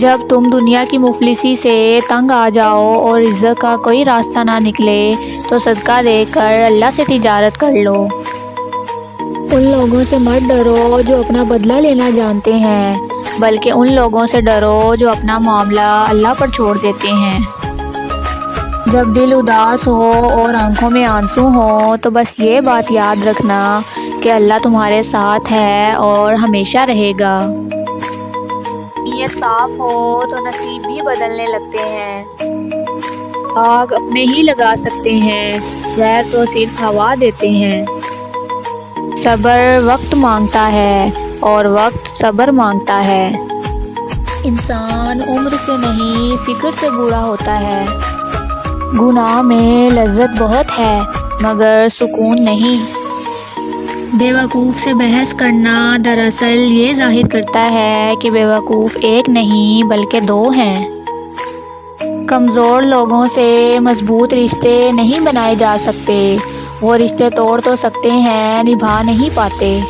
جب تم دنیا کی مفلسی سے تنگ آ جاؤ اور رزق کا کوئی راستہ نہ نکلے تو صدقہ دے کر اللہ سے تجارت کر لو۔ ان لوگوں سے مت ڈرو جو اپنا بدلہ لینا جانتے ہیں، بلکہ ان لوگوں سے ڈرو جو اپنا معاملہ اللہ پر چھوڑ دیتے ہیں۔ جب دل اداس ہو اور آنکھوں میں آنسو ہو تو بس یہ بات یاد رکھنا کہ اللہ تمہارے ساتھ ہے اور ہمیشہ رہے گا۔ نیت صاف ہو تو نصیب بھی بدلنے لگتے ہیں۔ آگ اپنے ہی لگا سکتے ہیں، غیر تو صرف ہوا دیتے ہیں۔ صبر وقت مانگتا ہے اور وقت صبر مانگتا ہے۔ انسان عمر سے نہیں فکر سے بوڑھا ہوتا ہے۔ گناہ میں لذت بہت ہے مگر سکون نہیں۔ بیوقوف سے بحث کرنا دراصل یہ ظاہر کرتا ہے کہ بیوقوف ایک نہیں بلکہ دو ہیں۔ کمزور لوگوں سے مضبوط رشتے نہیں بنائے جا سکتے، وہ رشتے توڑ تو سکتے ہیں، نبھا نہیں پاتے۔